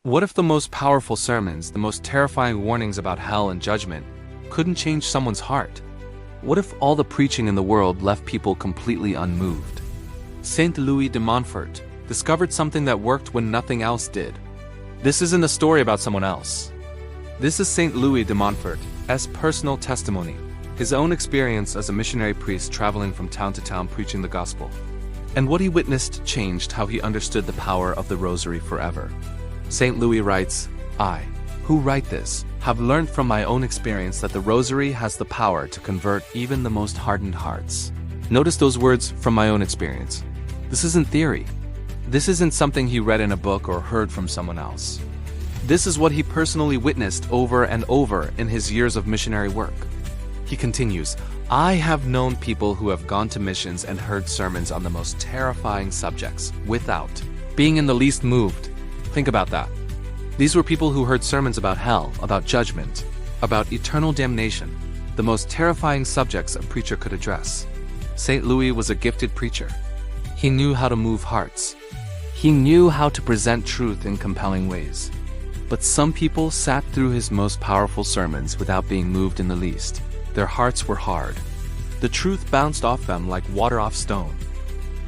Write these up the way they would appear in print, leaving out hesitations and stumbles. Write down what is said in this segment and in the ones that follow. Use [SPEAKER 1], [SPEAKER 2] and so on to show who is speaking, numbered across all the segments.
[SPEAKER 1] What if the most powerful sermons, the most terrifying warnings about hell and judgment, couldn't change someone's heart? What if all the preaching in the world left people completely unmoved? Saint Louis de Montfort discovered something that worked when nothing else did. This isn't a story about someone else. This is Saint Louis de Montfort's personal testimony, his own experience as a missionary priest traveling from town to town preaching the gospel. And what he witnessed changed how he understood the power of the Rosary forever. Saint Louis writes, "I, who write this, have learned from my own experience that the Rosary has the power to convert even the most hardened hearts." Notice those words, "from my own experience." This isn't theory. This isn't something he read in a book or heard from someone else. This is what he personally witnessed over and over in his years of missionary work. He continues, "I have known people who have gone to missions and heard sermons on the most terrifying subjects without being in the least moved." Think about that. These were people who heard sermons about hell, about judgment, about eternal damnation, the most terrifying subjects a preacher could address. St. Louis was a gifted preacher. He knew how to move hearts. He knew how to present truth in compelling ways. But some people sat through his most powerful sermons without being moved in the least. Their hearts were hard. The truth bounced off them like water off stone.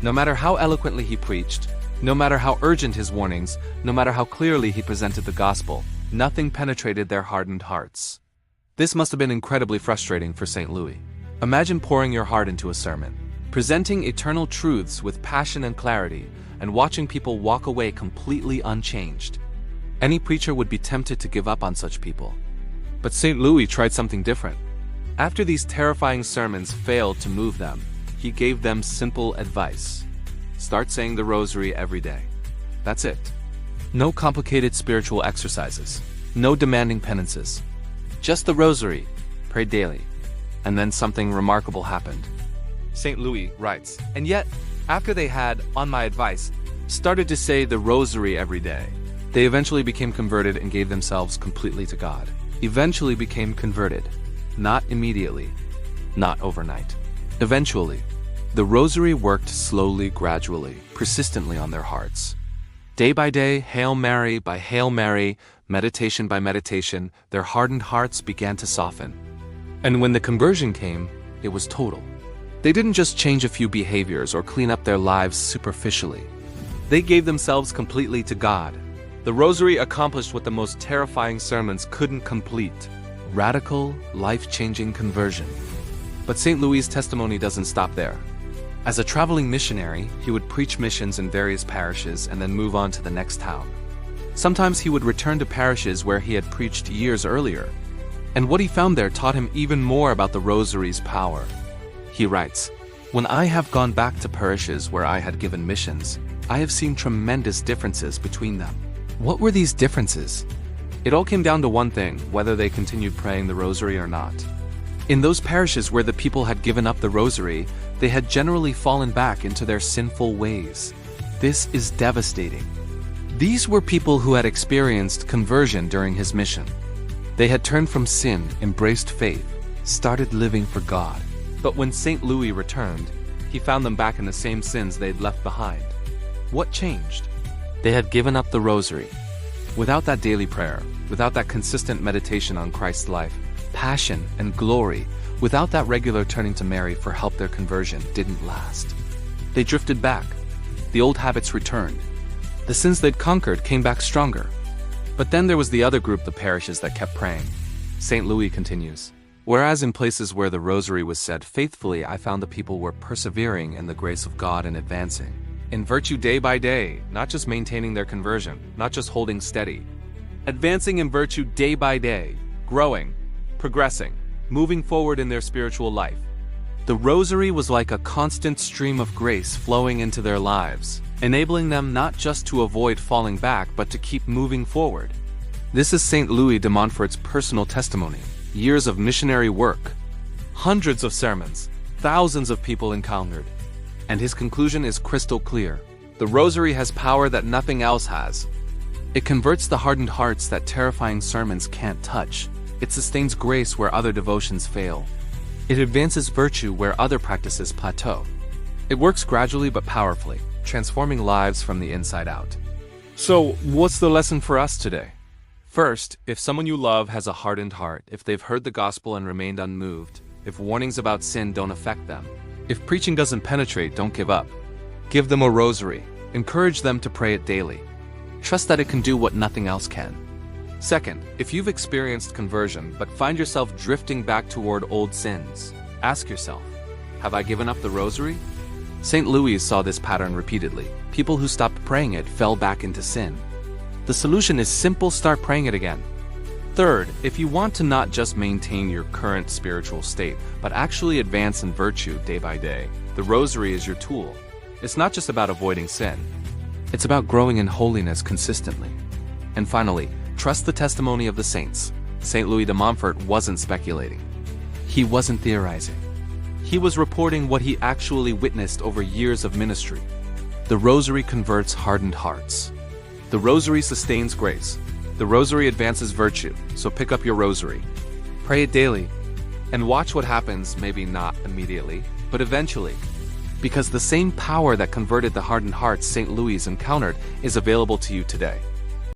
[SPEAKER 1] No matter how eloquently he preached, no matter how urgent his warnings, no matter how clearly he presented the gospel, nothing penetrated their hardened hearts. This must have been incredibly frustrating for St. Louis. Imagine pouring your heart into a sermon, presenting eternal truths with passion and clarity, and watching people walk away completely unchanged. Any preacher would be tempted to give up on such people. But St. Louis tried something different. After these terrifying sermons failed to move them, he gave them simple advice. Start saying the Rosary every day. That's it. No complicated spiritual exercises. No demanding penances. Just the Rosary. Pray daily. And then something remarkable happened. St. Louis writes, "And yet, after they had, on my advice, started to say the Rosary every day, they eventually became converted and gave themselves completely to God." Eventually became converted. Not immediately. Not overnight. Eventually. The Rosary worked slowly, gradually, persistently on their hearts. Day by day, Hail Mary by Hail Mary, meditation by meditation, their hardened hearts began to soften. And when the conversion came, it was total. They didn't just change a few behaviors or clean up their lives superficially. They gave themselves completely to God. The Rosary accomplished what the most terrifying sermons couldn't complete: radical, life-changing conversion. But St. Louis' testimony doesn't stop there. As a traveling missionary, he would preach missions in various parishes and then move on to the next town. Sometimes he would return to parishes where he had preached years earlier, and what he found there taught him even more about the Rosary's power. He writes, "When I have gone back to parishes where I had given missions, I have seen tremendous differences between them." What were these differences? It all came down to one thing: whether they continued praying the Rosary or not. In those parishes where the people had given up the Rosary, they had generally fallen back into their sinful ways. This is devastating. These were people who had experienced conversion during his mission. They had turned from sin, embraced faith, started living for God. But when St. Louis returned, he found them back in the same sins they'd left behind. What changed? They had given up the Rosary. Without that daily prayer, without that consistent meditation on Christ's life, passion, and glory, without that regular turning to Mary for help, their conversion didn't last. They drifted back. The old habits returned. The sins they'd conquered came back stronger. But then there was the other group, the parishes that kept praying. St. Louis continues, "Whereas in places where the Rosary was said faithfully, I found the people were persevering in the grace of God and advancing in virtue day by day, not just maintaining their conversion, not just holding steady. Advancing in virtue day by day, growing, progressing, moving forward in their spiritual life. The Rosary was like a constant stream of grace flowing into their lives, enabling them not just to avoid falling back, but to keep moving forward." This is St. Louis de Montfort's personal testimony. Years of missionary work, hundreds of sermons, thousands of people encountered. And his conclusion is crystal clear. The Rosary has power that nothing else has. It converts the hardened hearts that terrifying sermons can't touch. It sustains grace where other devotions fail. It advances virtue where other practices plateau. It works gradually but powerfully, transforming lives from the inside out. So, what's the lesson for us today? First, if someone you love has a hardened heart, if they've heard the gospel and remained unmoved, if warnings about sin don't affect them, if preaching doesn't penetrate, don't give up. Give them a rosary. Encourage them to pray it daily. Trust that it can do what nothing else can. Second, if you've experienced conversion but find yourself drifting back toward old sins, ask yourself, have I given up the rosary? St. Louis saw this pattern repeatedly. People who stopped praying it fell back into sin. The solution is simple: start praying it again. Third, if you want to not just maintain your current spiritual state, but actually advance in virtue day by day, the rosary is your tool. It's not just about avoiding sin. It's about growing in holiness consistently. And finally, trust the testimony of the saints. St. Louis de Montfort wasn't speculating. He wasn't theorizing. He was reporting what he actually witnessed over years of ministry. The rosary converts hardened hearts. The rosary sustains grace. The rosary advances virtue, so pick up your rosary. Pray it daily, and watch what happens, maybe not immediately, but eventually. Because the same power that converted the hardened hearts St. Louis encountered is available to you today.